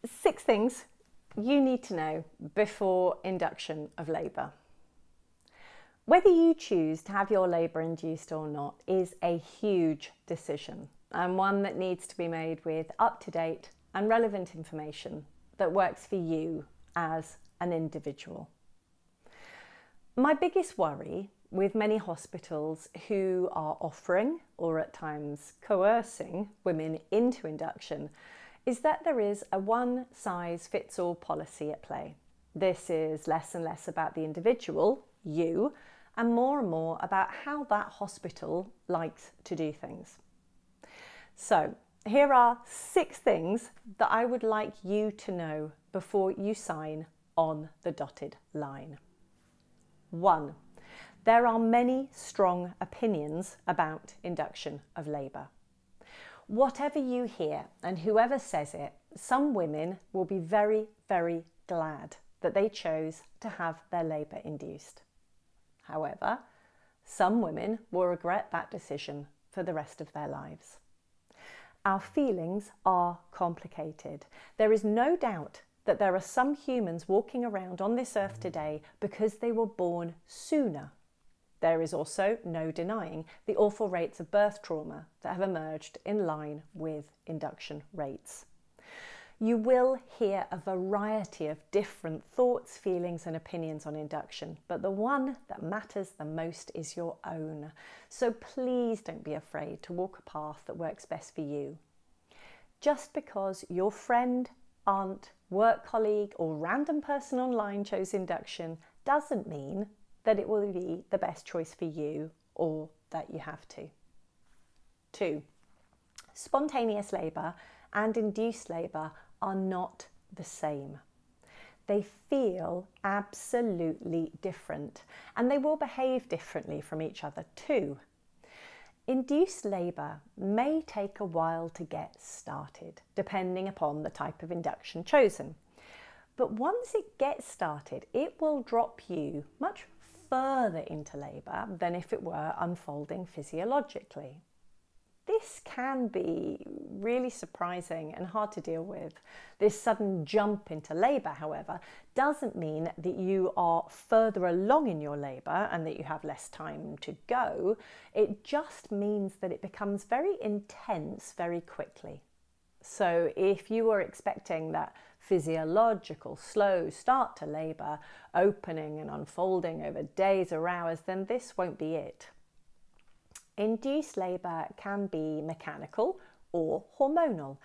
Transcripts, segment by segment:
6 things you need to know before induction of labour. Whether you choose to have your labour induced or not is a huge decision, and one that needs to be made with up-to-date and relevant information that works for you as an individual. My biggest worry with many hospitals who are offering or at times coercing women into induction is that there is a one-size-fits-all policy at play. This is less and less about the individual, you, and more about how that hospital likes to do things. So, here are 6 things that I would like you to know before you sign on the dotted line. 1. There are many strong opinions about induction of labour. Whatever you hear and whoever says it, some women will be very, very glad that they chose to have their labour induced. However, some women will regret that decision for the rest of their lives. Our feelings are complicated. There is no doubt that there are some humans walking around on this earth today because they were born sooner. There is also no denying the awful rates of birth trauma that have emerged in line with induction rates. You will hear a variety of different thoughts, feelings and opinions on induction, but the one that matters the most is your own. So please don't be afraid to walk a path that works best for you. Just because your friend, aunt, work colleague or random person online chose induction doesn't mean that it will be the best choice for you or that you have to. 2. Spontaneous labour and induced labour are not the same. They feel absolutely different and they will behave differently from each other too. Induced labour may take a while to get started, depending upon the type of induction chosen. But once it gets started, it will drop you much further into labour than if it were unfolding physiologically. This can be really surprising and hard to deal with. This sudden jump into labour, however, doesn't mean that you are further along in your labour and that you have less time to go. It just means that it becomes very intense very quickly. So if you were expecting that physiological, slow start to labour, opening and unfolding over days or hours, then this won't be it. Induced labour can be mechanical or hormonal.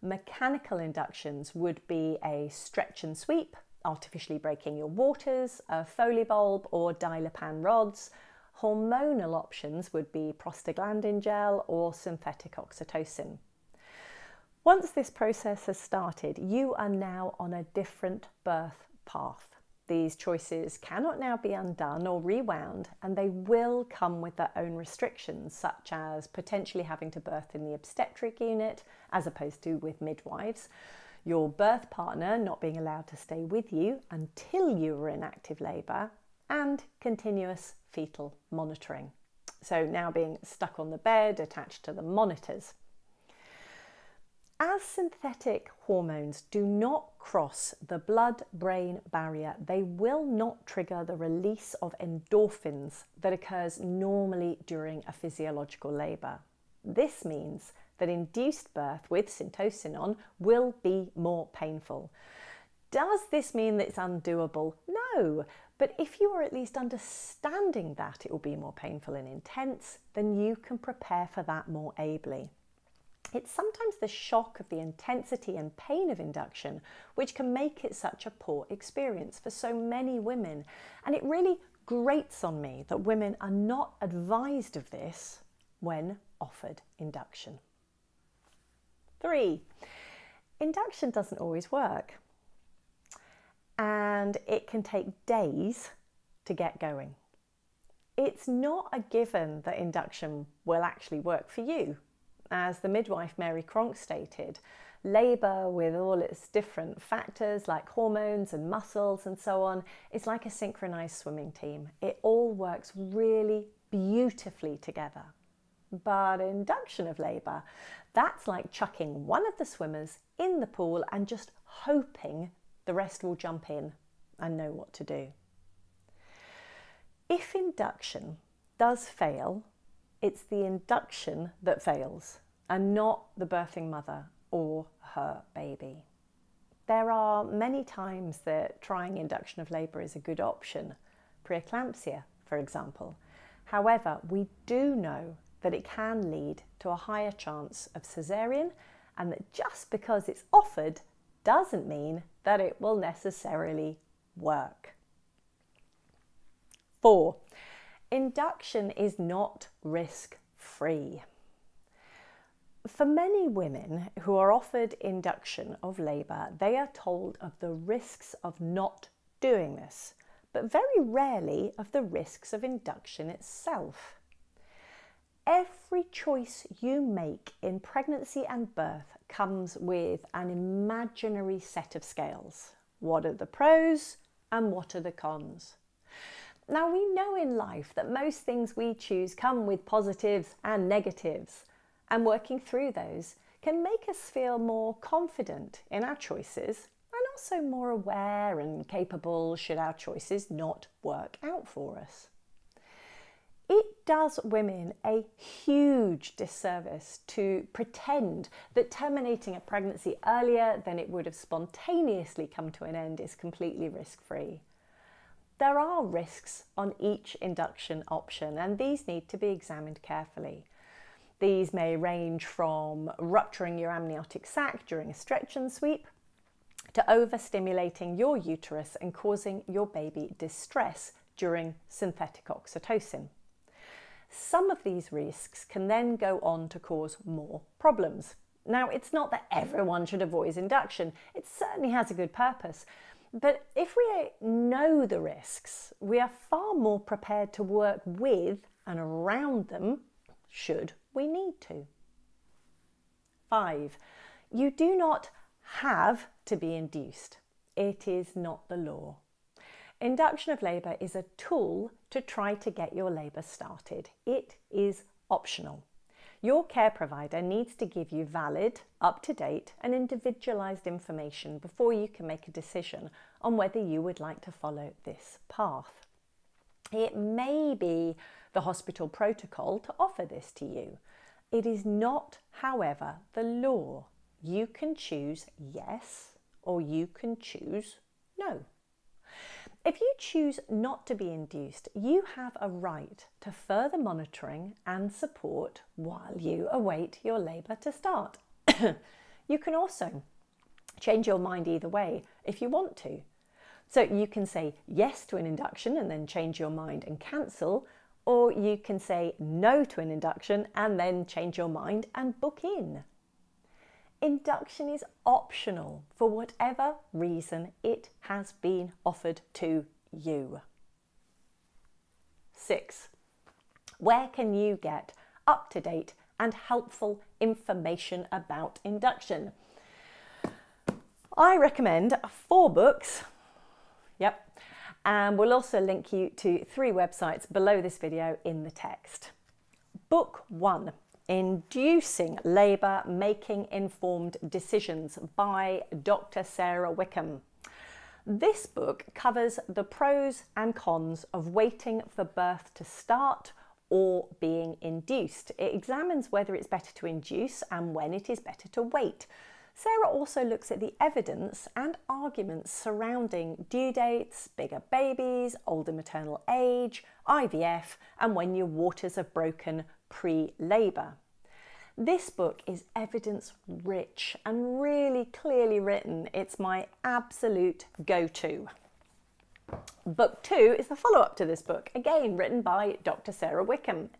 Mechanical inductions would be a stretch and sweep, artificially breaking your waters, a Foley bulb or Dilapan rods. Hormonal options would be prostaglandin gel or synthetic oxytocin. Once this process has started, you are now on a different birth path. These choices cannot now be undone or rewound, and they will come with their own restrictions, such as potentially having to birth in the obstetric unit as opposed to with midwives, your birth partner not being allowed to stay with you until you were in active labour, and continuous fetal monitoring. So now being stuck on the bed, attached to the monitors. As synthetic hormones do not cross the blood-brain barrier, they will not trigger the release of endorphins that occurs normally during a physiological labour. This means that induced birth with Syntocin on will be more painful. Does this mean that it's undoable? No, but if you are at least understanding that it will be more painful and intense, then you can prepare for that more ably. It's sometimes the shock of the intensity and pain of induction which can make it such a poor experience for so many women. And it really grates on me that women are not advised of this when offered induction. 3. Induction doesn't always work. And it can take days to get going. It's not a given that induction will actually work for you. As the midwife Mary Cronk stated, labour with all its different factors like hormones and muscles and so on is like a synchronised swimming team. It all works really beautifully together. But induction of labour, that's like chucking one of the swimmers in the pool and just hoping the rest will jump in and know what to do. If induction does fail, it's the induction that fails and not the birthing mother or her baby. There are many times that trying induction of labour is a good option, preeclampsia, for example. However, we do know that it can lead to a higher chance of caesarean, and that just because it's offered doesn't mean that it will necessarily work. 4. Induction is not risk-free. For many women who are offered induction of labour, they are told of the risks of not doing this, but very rarely of the risks of induction itself. Every choice you make in pregnancy and birth comes with an imaginary set of scales. What are the pros and what are the cons? Now, we know in life that most things we choose come with positives and negatives, and working through those can make us feel more confident in our choices and also more aware and capable should our choices not work out for us. It does women a huge disservice to pretend that terminating a pregnancy earlier than it would have spontaneously come to an end is completely risk-free. There are risks on each induction option, and these need to be examined carefully. These may range from rupturing your amniotic sac during a stretch and sweep to overstimulating your uterus and causing your baby distress during synthetic oxytocin. Some of these risks can then go on to cause more problems. Now, it's not that everyone should avoid induction. It certainly has a good purpose. But if we know the risks, we are far more prepared to work with and around them should we need to. 5. You do not have to be induced. It is not the law. Induction of labour is a tool to try to get your labour started. It is optional. Your care provider needs to give you valid, up-to-date and individualised information before you can make a decision on whether you would like to follow this path. It may be the hospital protocol to offer this to you. It is not, however, the law. You can choose yes or you can choose no. If you choose not to be induced, you have a right to further monitoring and support while you await your labour to start. You can also change your mind either way if you want to. So you can say yes to an induction and then change your mind and cancel, or you can say no to an induction and then change your mind and book in. Induction is optional for whatever reason it has been offered to you. 6. Where can you get up-to-date and helpful information about induction? I recommend 4 books. Yep. And we'll also link you to 3 websites below this video in the text. Book 1. Inducing Labour, Making Informed Decisions by Dr. Sarah Wickham. This book covers the pros and cons of waiting for birth to start or being induced. It examines whether it's better to induce and when it is better to wait. Sarah also looks at the evidence and arguments surrounding due dates, bigger babies, older maternal age, IVF, and when your waters are broken pre-labour. This book is evidence-rich and really clearly written. It's my absolute go-to. Book 2 is the follow-up to this book, again written by Dr. Sarah Wickham.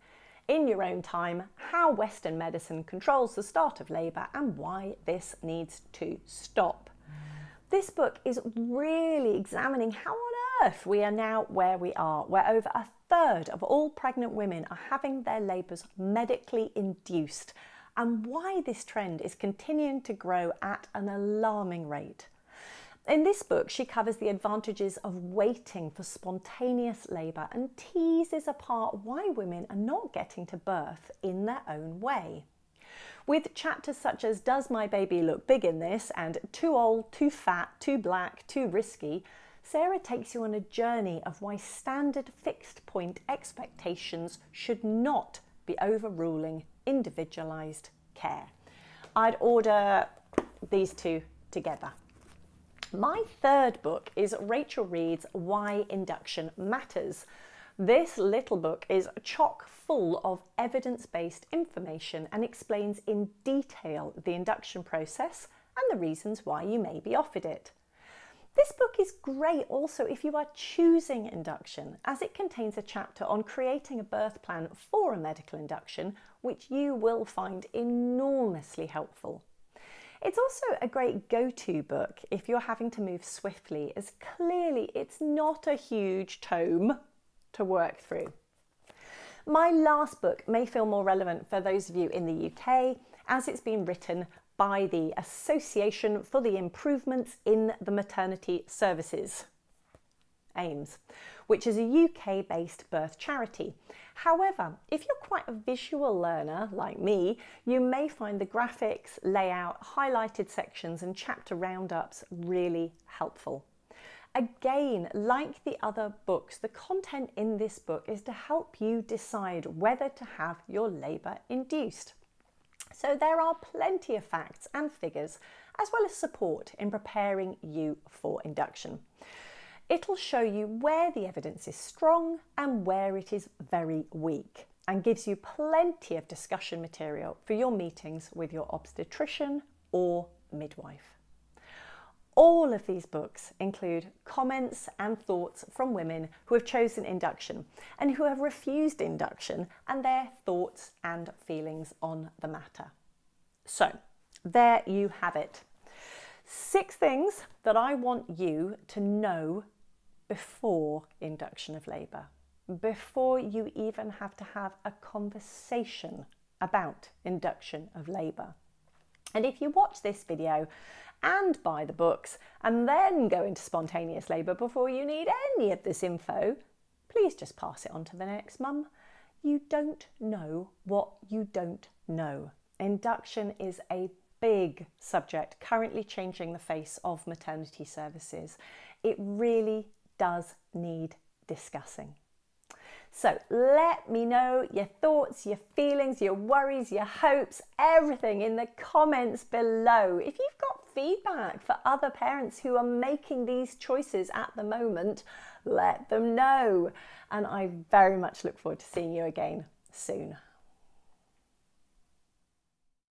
In Your Own Time, How Western Medicine Controls the Start of Labour and Why This Needs to Stop. This book is really examining how on earth we are now where we are, where over 1/3 of all pregnant women are having their labours medically induced, and why this trend is continuing to grow at an alarming rate. In this book, she covers the advantages of waiting for spontaneous labour and teases apart why women are not getting to birth in their own way. With chapters such as Does My Baby Look Big in This? And Too Old, Too Fat, Too Black, Too Risky, Sarah takes you on a journey of why standard fixed point expectations should not be overruling individualised care. I'd order these two together. My third book is Rachel Reed's Why Induction Matters. This little book is chock full of evidence-based information and explains in detail the induction process and the reasons why you may be offered it. This book is great also if you are choosing induction, as it contains a chapter on creating a birth plan for a medical induction, which you will find enormously helpful. It's also a great go-to book if you're having to move swiftly, as clearly it's not a huge tome to work through. My last book may feel more relevant for those of you in the UK, as it's been written by the Association for the Improvements in the Maternity Services, AIMS, which is a UK-based birth charity. However, if you're quite a visual learner like me, you may find the graphics, layout, highlighted sections and chapter roundups really helpful. Again, like the other books, the content in this book is to help you decide whether to have your labour induced. So there are plenty of facts and figures, as well as support in preparing you for induction. It'll show you where the evidence is strong and where it is very weak, and gives you plenty of discussion material for your meetings with your obstetrician or midwife. All of these books include comments and thoughts from women who have chosen induction and who have refused induction, and their thoughts and feelings on the matter. So there you have it. 6 things that I want you to know before induction of labour, before you even have to have a conversation about induction of labour. And if you watch this video and buy the books and then go into spontaneous labour before you need any of this info, please just pass it on to the next mum. You don't know what you don't know. Induction is a big subject currently changing the face of maternity services. It really does need discussing. So let me know your thoughts, your feelings, your worries, your hopes, everything in the comments below. If you've got feedback for other parents who are making these choices at the moment, let them know. And I very much look forward to seeing you again soon.